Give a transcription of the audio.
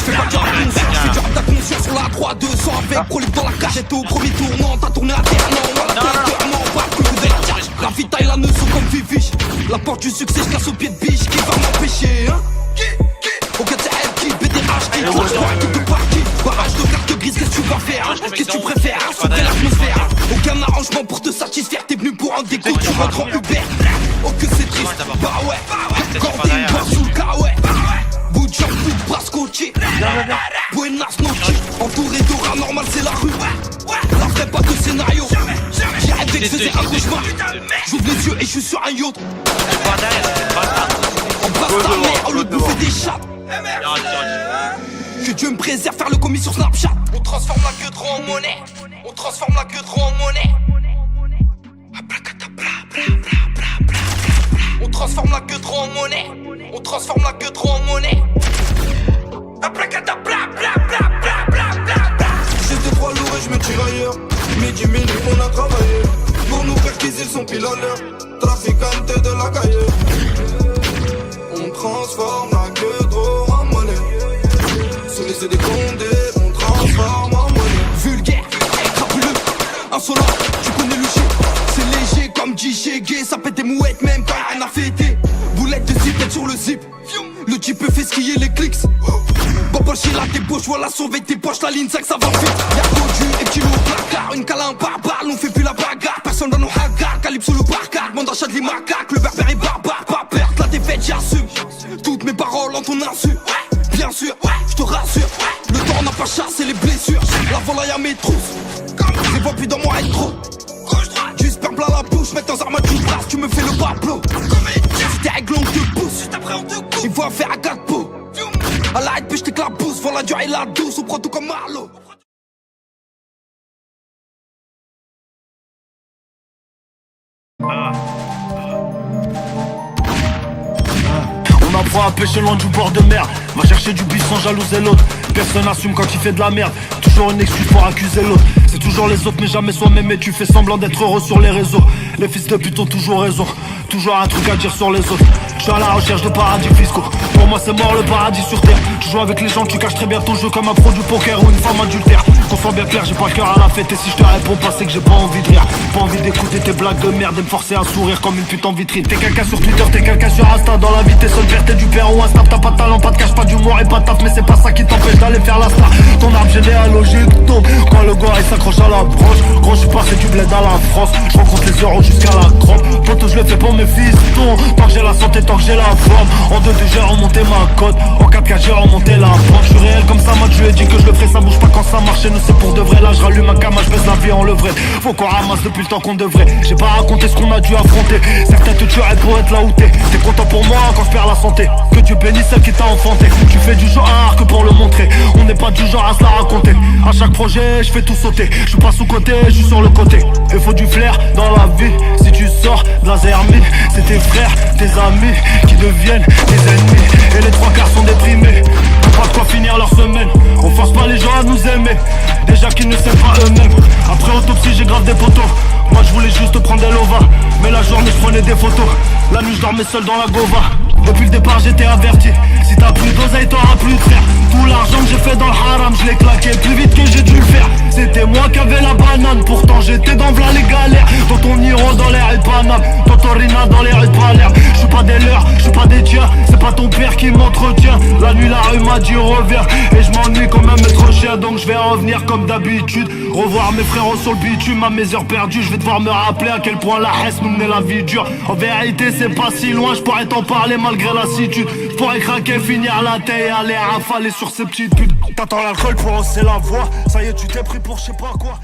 Fais pas dire la conscience, fais dire ta conscience sur la 3-200 avec prolique dans la cachette au premier tournant. T'as tourné à terre, non, voilà, directement, pas plus de la charge. La vie taille la neuf comme Viviche. La porte du succès, je casse au pied de biche. Qui va m'empêcher, hein? Ok, c'est elle qui, BDH, qui clash, toi, qui te partie. Barrage de cartes grises, qu'est-ce que tu vas faire? Qu'est-ce que tu préfères? Sauver l'atmosphère. Aucun arrangement pour te satisfaire. T'es venu pour un dégoût, tu rentres en Uber. Oh, que c'est triste, bah ouais. Quand t'es une barre sous le cas, ouais. Bout de jambe, bout de bras scotché. Buenas noches, entouré d'aura normal, c'est la rue. La vraie pas de scénario. J'ai rêvé que je faisais un cauchemar. J'ouvre les yeux et je suis sur un yacht. On passe ta mère, on le bouffer des chats. Que Dieu me préserve, faire le commis sur Snapchat. On transforme la queue trop en monnaie. On transforme la queue trop en monnaie. On transforme la queue trop en monnaie. On transforme la queue trop en monnaie. J'étais trop lourd et je me tire ailleurs. Midi, minuit, on a travaillé. Pour nous perquiser, ils sont pile à l'heure. Traficante de la caille. On transforme la queue trop en monnaie. Sous les yeux des condés, on transforme en monnaie. Vulgaire, crapuleux, insolent, tu connais le shit. C'est léger comme DJ gay, ça pète des mouettes même pas rien à fêter. Boulette de zip, tête sur le zip. Le type fait skier les clics. Bobol chez la débauche, voilà sauver tes poches, la ligne 5 ça va vite. Y'a codu et kilo au placard, une câlin par balle, on fait plus la bagarre. Personne dans nos hagards, calibre sous le barcade, monde d'achat de les macaques, le berbère est barbare, pas perte, la défaite j'assume. Toutes mes paroles en ton insu, bien sûr, je te rassure. Le temps n'a pas chassé les blessures, la volaille à mes trousses. Les vois plus dans moi être trop. Du sperme plein la bouche, mets dans arme du brasse, tu me fais le bablo. Si t'es aigle, on te pousse, il faut faire à 4 pots. À la haine, puis je t'éclabousse, voilà du et la douce, on prend tout comme Marlowe. On apprend à pêcher loin du bord de mer. Va chercher du buisson, jalouser l'autre. Personne assume quand il fait de la merde. Toujours une excuse pour accuser l'autre. C'est toujours les autres mais jamais soi-même. Et tu fais semblant d'être heureux sur les réseaux. Les fils de pute ont toujours raison. Toujours un truc à dire sur les autres. Je suis à la recherche de paradis fiscaux. Pour moi c'est mort le paradis sur terre. Tu joues avec les gens, tu caches très bien ton jeu comme un pro du poker ou une femme adultère. Qu'on soit bien clair, j'ai pas le cœur à la fête. Et si je te réponds pas c'est que j'ai pas envie de rire. Pas envie d'écouter tes blagues de merde et me forcer à sourire comme une pute en vitrine. T'es quelqu'un sur Twitter, t'es quelqu'un sur Insta. Dans la vie t'es seul père, t'es du père ou un snap. T'as pas de talent, pas de cash, pas d'humour et pas de taf. Mais c'est pas ça qui t'empêche d'aller faire la star. Ton arbre généalogique tombe quand le gars il s'accroche à la branche. Gros je suis passé du bled à la France. Je rencontre les euros jusqu'à la crotte. Poto je le fais pour mes fistons. Tant que j'ai la santé, tant que j'ai la forme. En 2-2 j'ai remonté ma cote. En 4-4 j'ai remonté la pente. Je suis réel comme ça, moi je lui ai dit que je le ferai. Ça bouge pas quand ça marche et nous c'est pour de vrai. Là je rallume ma cama, je baisse la vie en levrette. Faut qu'on ramasse depuis le temps qu'on devrait. J'ai pas raconté ce qu'on a dû affronter. Certains te tueraient pour être là où t'es. T'es content pour moi quand je perds la santé. Que Dieu bénisse celle qui t'a enfanté. Tu fais du genre que pour le montrer. On n'est pas du genre à se la raconter. À chaque projet je fais tout sauter. Je suis pas sous côté, je suis sur le côté. Il faut du flair dans la vie. Si tu sors de la zermie, c'est tes frères, tes amis qui deviennent des ennemis. Et les trois quarts sont déprimés. Pas de quoi finir leur semaine. On force pas les gens à nous aimer. Déjà qu'ils ne s'aiment pas eux-mêmes. Après autopsie j'ai grave des poteaux. Moi je voulais juste prendre des lovas. Mais la journée je prenais des photos. La nuit je dormais seul dans la gova. Depuis le départ j'étais averti. Si t'as plus d'oseille t'auras plus de frère. Tout l'argent que j'ai fait dans le haram je l'ai claqué plus vite que j'ai dû le faire. C'était moi qui avais la banane. Pourtant j'étais dans v'là les galères. Dans ton Hiro dans les rues de Paname. Dans ton Rina dans les rues de Palerme. Je suis pas des leurs, je suis pas des tiens. C'est pas ton père qui m'entretient. La nuit la rue m'a dit reviens. Et je m'ennuie quand même être chien. Donc je vais revenir comme d'habitude. Revoir mes frérots sur le bitume. À mes heures perdues je vais devoir me rappeler à quel point la haine nous menait la vie dure. En vérité c'est pas si loin. Je pourrais t'en parler malgré lassitude. Je pourrais craquer, finir la taille et aller rafaler sur ces petites putes. T'attends l'alcool pour hausser la voix. Ça y est tu t'es pris pour je sais pas quoi.